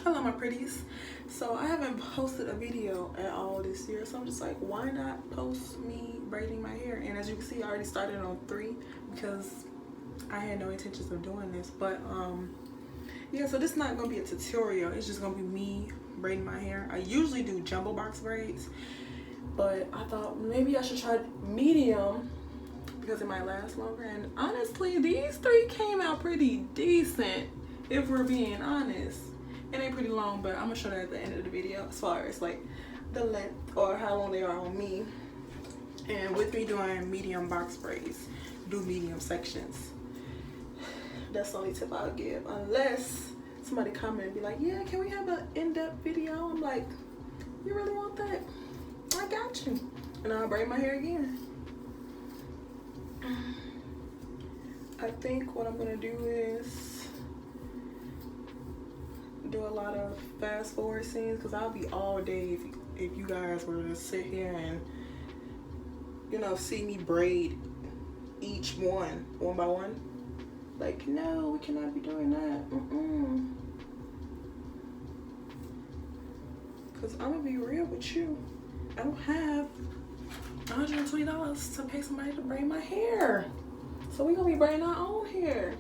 Hello my pretties. So I haven't posted a video at all this year, so I'm just like, why not post me braiding my hair? And as you can see, I already started on 3 because I had no intentions of doing this. But yeah, so this is not gonna be a tutorial, it's just gonna be me braiding my hair. I usually do jumbo box braids, but I thought maybe I should try medium because it might last longer. And honestly, these 3 came out pretty decent, if we're being honest. It ain't pretty long, but I'm gonna show that at the end of the video as far as like the length or how long they are on me. And with me doing medium box braids, do medium sections. That's the only tip I'll give, unless somebody comment and be like, yeah, can we have an in-depth video? I'm like, you really want that? I got you. And I'll braid my hair again. I think what I'm gonna do is do a lot of fast forward scenes, because I'll be all day if you guys were to sit here and, you know, see me braid each one by one. Like, no, we cannot be doing that. Because I'm gonna be real with you, I don't have $120 to pay somebody to braid my hair, so we're gonna be braiding our own hair.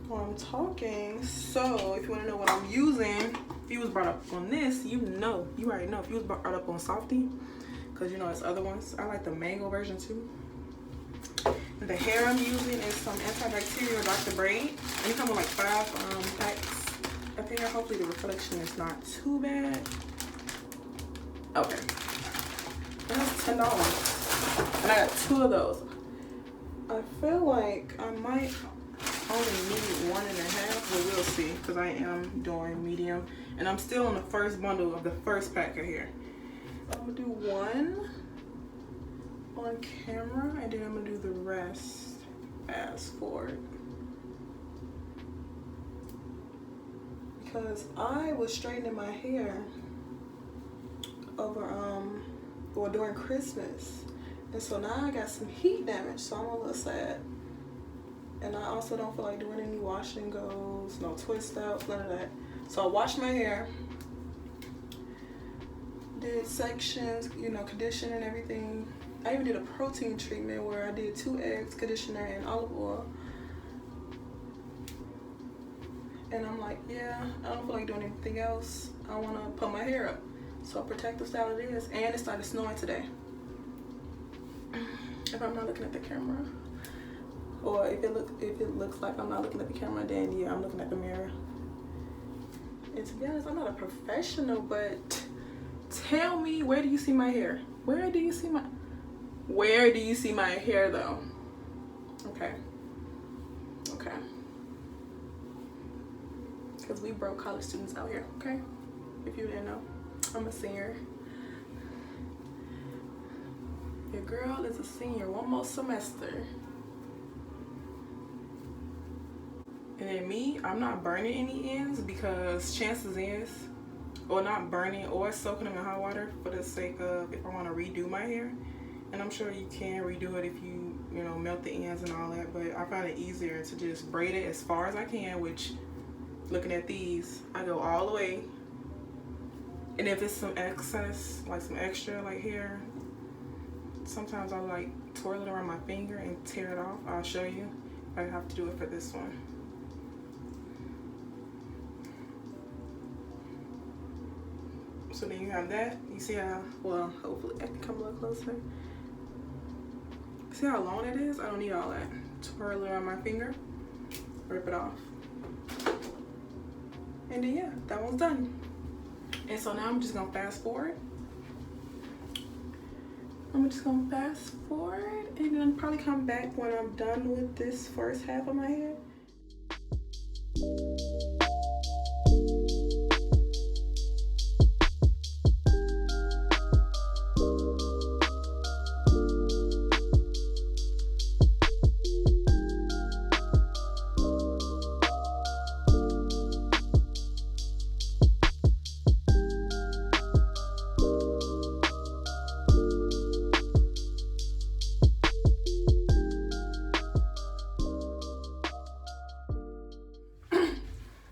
While I'm talking, so if you want to know what I'm using, if you was brought up on this, you already know. If you was brought up on Softee, because you know it's other ones. I like the mango version too. And the hair I'm using is some Anit-Bacterial Dr.Braid. And it comes with like 5 packs of hair. Hopefully the reflection is not too bad. Okay, that's $10, and I got 2 of those. I feel like I might only need 1.5, but we'll see, because I am doing medium and I'm still on the first bundle of the first pack of hair. I'm gonna do 1 on camera, and then I'm gonna do the rest fast forward, because I was straightening my hair over or during Christmas, and so now I got some heat damage, so I'm a little sad. And I also don't feel like doing any wash and goes, no twist outs, none of that. So I washed my hair, did sections, you know, condition and everything. I even did a protein treatment where I did 2 eggs, conditioner, and olive oil. And I'm like, yeah, I don't feel like doing anything else. I want to put my hair up. So protective style it is. And it started snowing today. If I'm not looking at the camera. Or if it looks like I'm not looking at the camera, then yeah, I'm looking at the mirror. And to be honest, I'm not a professional, but tell me, where do you see my hair? Where do you see my hair though? Okay. Okay. Because we broke college students out here, okay? If you didn't know, I'm a senior. Your girl is a senior, 1 more semester. And then me, I'm not burning any ends, because chances is, or not burning or soaking them in hot water for the sake of if I want to redo my hair. And I'm sure you can redo it if you know, melt the ends and all that, but I find it easier to just braid it as far as I can, which, looking at these, I go all the way. And if it's some excess, like some extra like hair, sometimes I like twirl it around my finger and tear it off. I'll show you. I have to do it for this one. So then you have that. You see how, well, hopefully I can come a little closer. See how long it is? I don't need all that. Twirl it around my finger, rip it off. And then yeah, that one's done. And so now I'm just gonna fast forward. I'm just gonna fast forward and then probably come back when I'm done with this first half of my hair.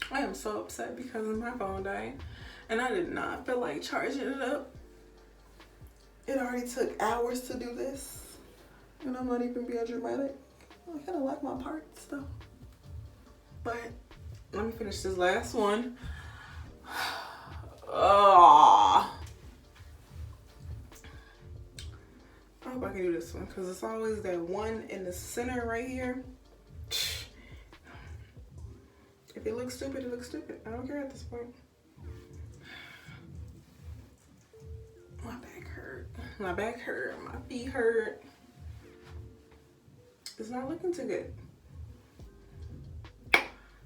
I am so upset because my phone died and I did not feel like charging it up. It already took hours to do this and I'm not even being dramatic. I kind of like my parts though. But let me finish this last one. Oh. I hope I can do this one because it's always that one in the center right here. If it looks stupid, it looks stupid. I don't care at this point. My back hurt. My back hurt. My feet hurt. It's not looking too good.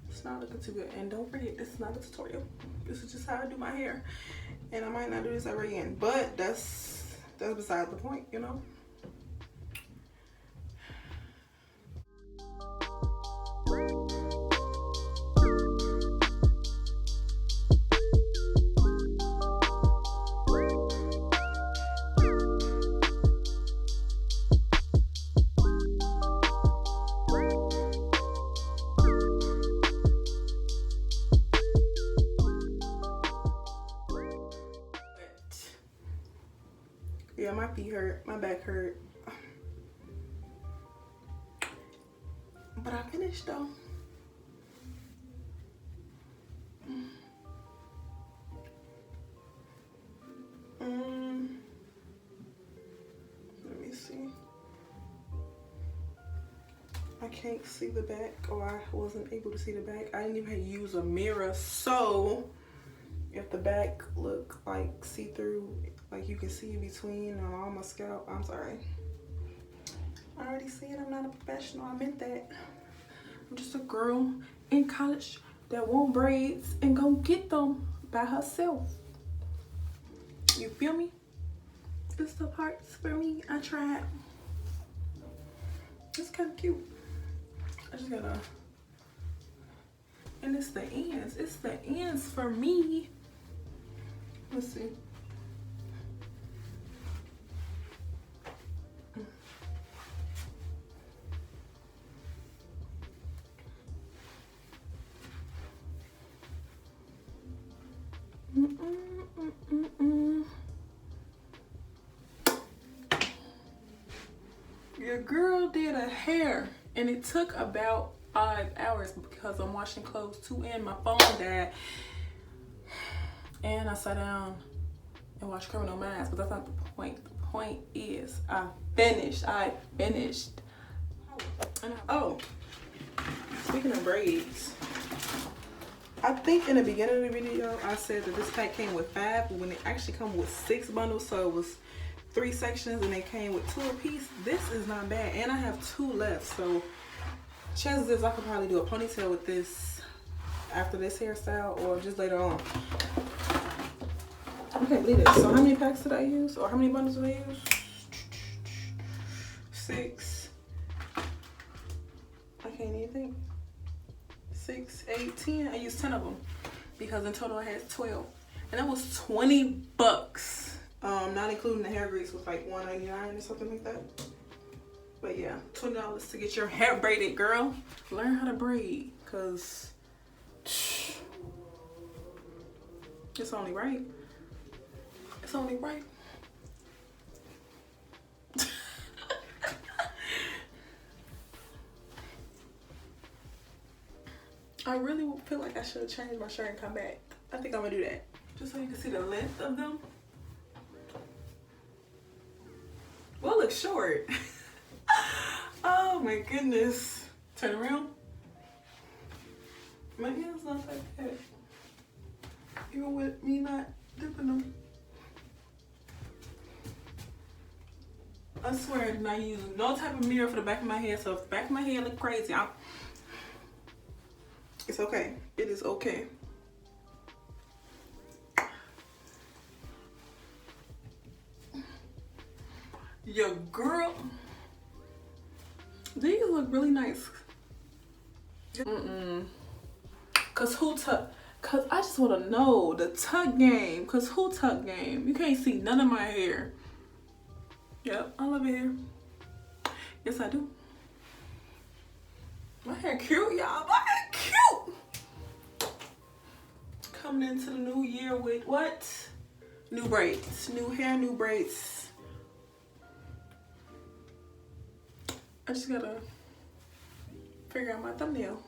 It's not looking too good. And don't forget, this is not a tutorial. This is just how I do my hair. And I might not do this ever again. But that's beside the point, you know? Yeah, my feet hurt, my back hurt. But I finished though. Let me see. I can't see the back, or I wasn't able to see the back. I didn't even use a mirror, so if the back look like see-through, like you can see between on my scalp, I'm sorry. I already said I'm not a professional. I meant that. I'm just a girl in college that want braids and go get them by herself. You feel me? It's the parts for me. I tried. It's kind of cute. I just gotta, and it's the ends. It's the ends for me. Let's see. Your girl did a hair and it took about 5 hours because I'm washing clothes too and my phone died. And I sat down and watched Criminal Minds, but that's not the point. The point is I finished. Oh, speaking of braids, I think in the beginning of the video I said that this pack came with 5, but when it actually come with 6 bundles, so it was 3 sections and they came with 2 apiece. This is not bad, and I have 2 left, so chances is I could probably do a ponytail with this after this hairstyle or just later on. I can't believe it. So how many packs did I use, or how many bundles did I use? 6. I can't even think. 6, 8, 10. I used 10 of them because in total I had 12, and that was 20 bucks. Not including the hair grease was like $1.99 or something like that. But yeah, $20 to get your hair braided, girl. Learn how to braid, cause it's only right. It's only right. I really feel like I should have changed my shirt and come back. I think I'm gonna do that. Just so you can see the length of them. Well, it looks short. Oh my goodness. Turn around. My hands not like that. Even with me not dipping them. I swear I did not use no type of mirror for the back of my head, so if the back of my head look crazy, it's okay. It is okay. Your girl. These look really nice. Cause who tuck? Cause I just wanna know the tuck game. Cause who tuck game? You can't see none of my hair. Yep, I love it here. Yes, I do. My hair cute, y'all. My hair cute. coming into the new year with what? New braids, new hair, new braids. I just gotta figure out my thumbnail.